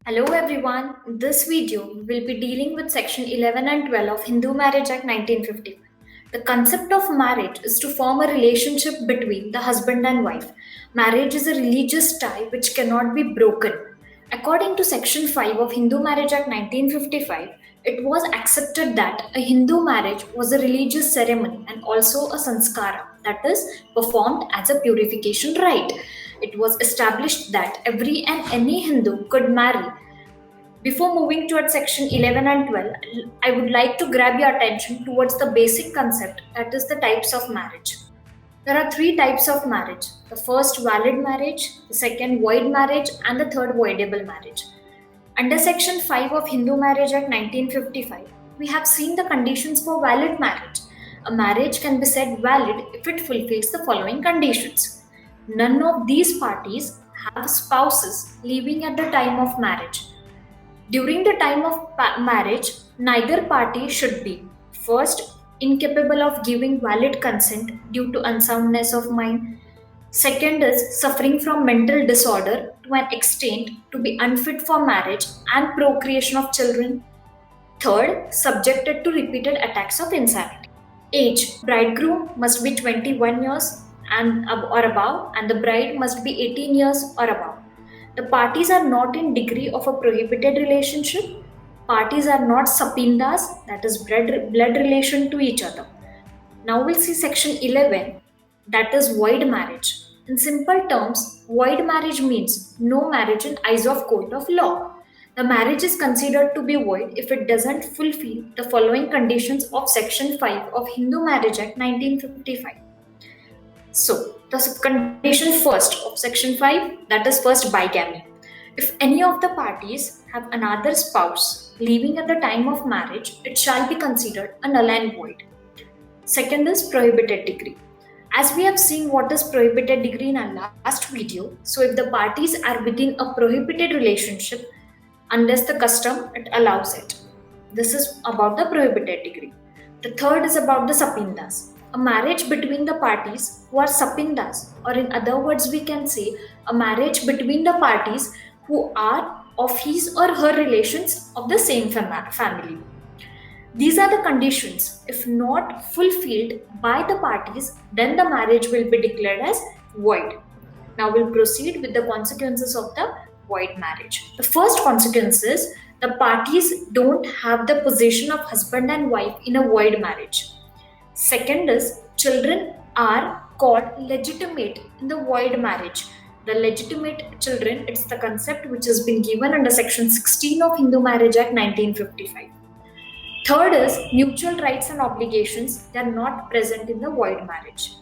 Hello everyone. In this video, we will be dealing with section 11 and 12 of Hindu Marriage Act 1955. The concept of marriage is to form a relationship between the husband and wife. Marriage is a religious tie which cannot be broken. According to section 5 of Hindu Marriage Act 1955, it was accepted that a Hindu marriage was a religious ceremony and also a sanskara, that is, performed as a purification rite. It was established that every and any Hindu could marry. Before moving towards section 11 and 12, I would like to grab your attention towards the basic concept, that is the types of marriage. There are three types of marriage: the first, valid marriage; the second, void marriage; and the third, voidable marriage. Under section 5 of Hindu Marriage Act 1955, we have seen the conditions for valid marriage. A marriage can be said valid if it fulfills the following conditions. None of these parties have spouses living at the time of marriage. During the time of marriage, neither party should be: first, incapable of giving valid consent due to unsoundness of mind; second is suffering from mental disorder to an extent to be unfit for marriage and procreation of children; third, subjected to repeated attacks of insanity. Age: bridegroom must be 21 years or above, and the bride must be 18 years or above. The parties are not in degree of a prohibited relationship. Parties are not sapindas, that is blood relation to each other. Now we'll see section 11, that is void marriage. In simple terms, void marriage means no marriage in eyes of court of law. The marriage is considered to be void if it doesn't fulfill the following conditions of section 5 of Hindu Marriage Act 1955. So, the condition first of section 5, that is first, bigamy. If any of the parties have another spouse living at the time of marriage, it shall be considered a null and void. Second is prohibited degree. As we have seen what is prohibited degree in our last video, so if the parties are within a prohibited relationship, unless the custom it allows it. This is about the prohibited degree. The third is about the sapindas. A marriage between the parties who are sapindas, or in other words, we can say a marriage between the parties who are of his or her relations of the same family. These are the conditions. If not fulfilled by the parties, then the marriage will be declared as void. Now we'll proceed with the consequences of the void marriage. The first consequence is the parties don't have the position of husband and wife in a void marriage. Second is children are called legitimate in the void marriage. The legitimate children, it's the concept which has been given under section 16 of Hindu Marriage Act 1955. Third is mutual rights and obligations, they are not present in the void marriage.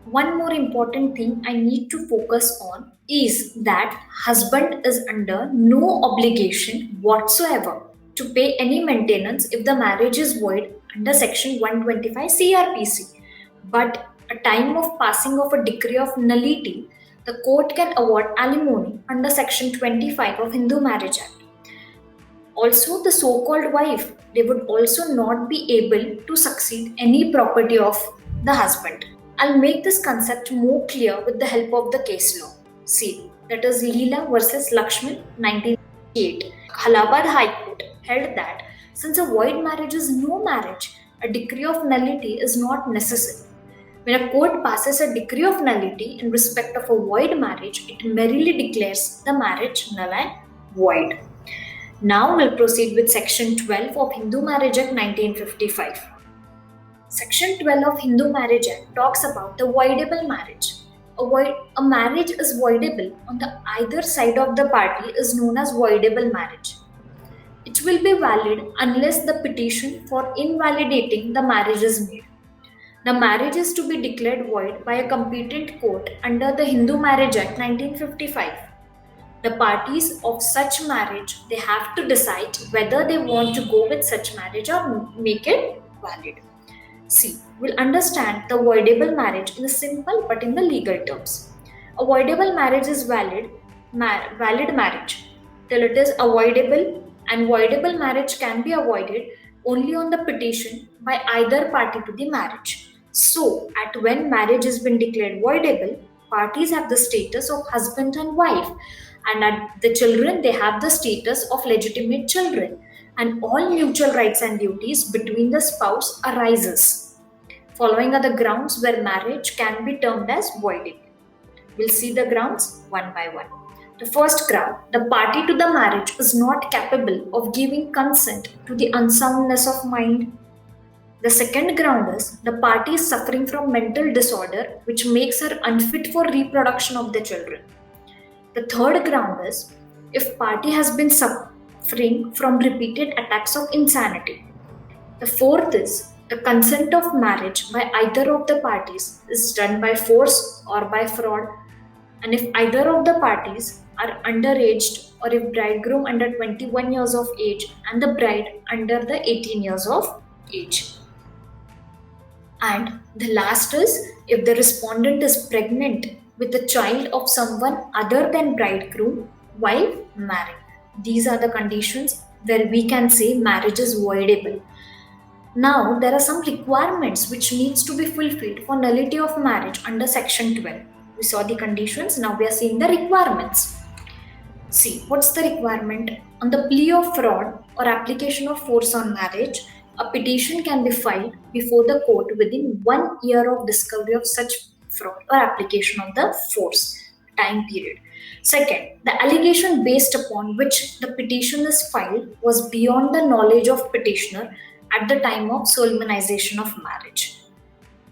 One more important thing I need to focus on is that husband is under no obligation whatsoever to pay any maintenance if the marriage is void under section 125 CRPC. But at time of passing of a decree of nullity, the court can award alimony under section 25 of Hindu Marriage Act. Also, the so-called wife, they would also not be able to succeed any property of the husband. I'll make this concept more clear with the help of the case law. See, that is Leela versus Lakshman, 1988. Allahabad High Court held that since a void marriage is no marriage, a decree of nullity is not necessary. When a court passes a decree of nullity in respect of a void marriage, it merely declares the marriage null and void. Now we'll proceed with section 12 of Hindu Marriage Act 1955. Section 12 of Hindu Marriage Act talks about the voidable marriage. A marriage is voidable on the either side of the party is known as voidable marriage. It will be valid unless the petition for invalidating the marriage is made. The marriage is to be declared void by a competent court under the Hindu Marriage Act 1955. The parties of such marriage, they have to decide whether they want to go with such marriage or make it valid. See, we'll understand the voidable marriage in a simple but in the legal terms. A voidable marriage is valid marriage till it is avoidable, and voidable marriage can be avoided only on the petition by either party to the marriage. So, at when marriage has been declared voidable, parties have the status of husband and wife, and the children, they have the status of legitimate children, and all mutual rights and duties between the spouse arises. Following are the grounds where marriage can be termed as voidable. We'll see the grounds one by one. The first ground, the party to the marriage is not capable of giving consent to the unsoundness of mind. The second ground is the party is suffering from mental disorder which makes her unfit for reproduction of the children. The third ground is if party has been suffering from repeated attacks of insanity. The fourth is the consent of marriage by either of the parties is done by force or by fraud, and if either of the parties are underaged, or if bridegroom under 21 years of age and the bride under the 18 years of age. And the last is if the respondent is pregnant with a child of someone other than bridegroom while married. These are the conditions where we can say marriage is voidable. Now, there are some requirements which needs to be fulfilled for nullity of marriage under section 12. We saw the conditions, now we are seeing the requirements. See, what's the requirement? On the plea of fraud or application of force on marriage, a petition can be filed before the court within 1 year of discovery of such fraud or application of the force time period. Second, the allegation based upon which the petition is filed was beyond the knowledge of petitioner at the time of solemnization of marriage.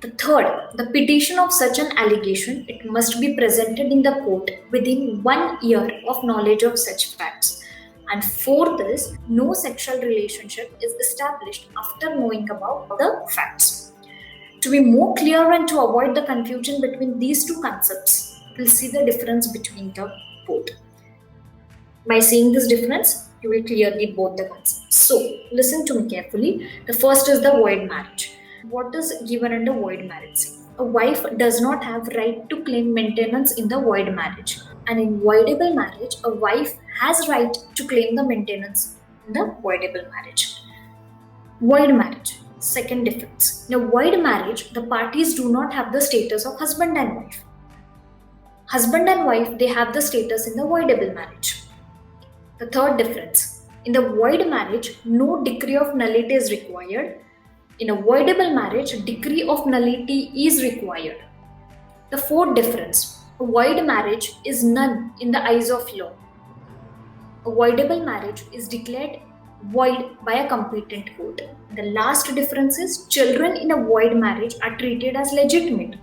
The third, the petition of such an allegation, it must be presented in the court within 1 year of knowledge of such facts. And fourth is, no sexual relationship is established after knowing about the facts. To be more clear and to avoid the confusion between these two concepts, we'll see the difference between the both. By seeing this difference, you will clearly both the concepts. So, listen to me carefully. The first is the void marriage. What is given under void marriage? A wife does not have right to claim maintenance in the void marriage. And in voidable marriage, a wife has right to claim the maintenance in the voidable marriage. Void marriage. Second difference. In a void marriage, the parties do not have the status of husband and wife. Husband and wife, they have the status in the voidable marriage. The third difference. In the void marriage, no decree of nullity is required. In a voidable marriage, decree of nullity is required. The fourth difference. A void marriage is none in the eyes of law. A voidable marriage is declared void by a competent court. The last difference is children in a void marriage are treated as legitimate.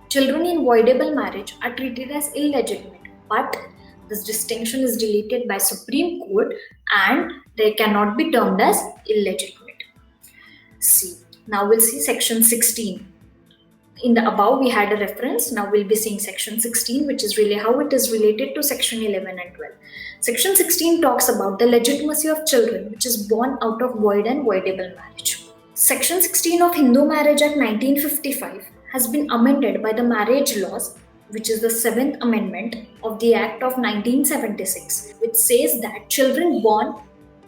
Children in voidable marriage are treated as illegitimate, but this distinction is deleted by Supreme Court and they cannot be termed as illegitimate. See, now we'll see section 16. In the above we had a reference, now we'll be seeing section 16, which is really how it is related to section 11 and 12. Section 16 talks about the legitimacy of children which is born out of void and voidable marriage. Section 16 of Hindu Marriage Act 1955 has been amended by the marriage laws, which is the 7th amendment of the Act of 1976, which says that children born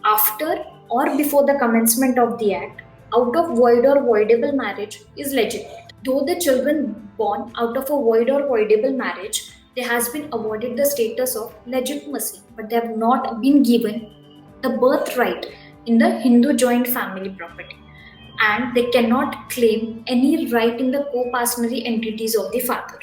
after or before the commencement of the Act out of void or voidable marriage is legitimate. Though the children born out of a void or voidable marriage, they has been awarded the status of legitimacy, but they have not been given the birthright in the Hindu joint family property, and they cannot claim any right in the co-partnership entities of the father.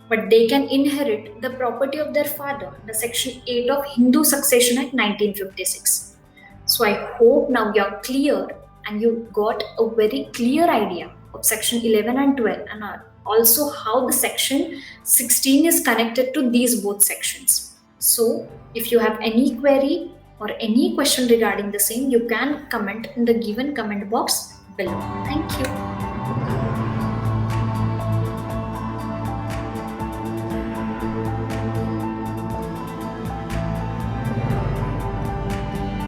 But they can inherit the property of their father, the Section 8 of Hindu Succession Act 1956. So I hope now you are clear and you got a very clear idea of section 11 and 12 and also how the section 16 is connected to these both sections. So if you have any query or any question regarding the same, you can comment in the given comment box below. Thank you.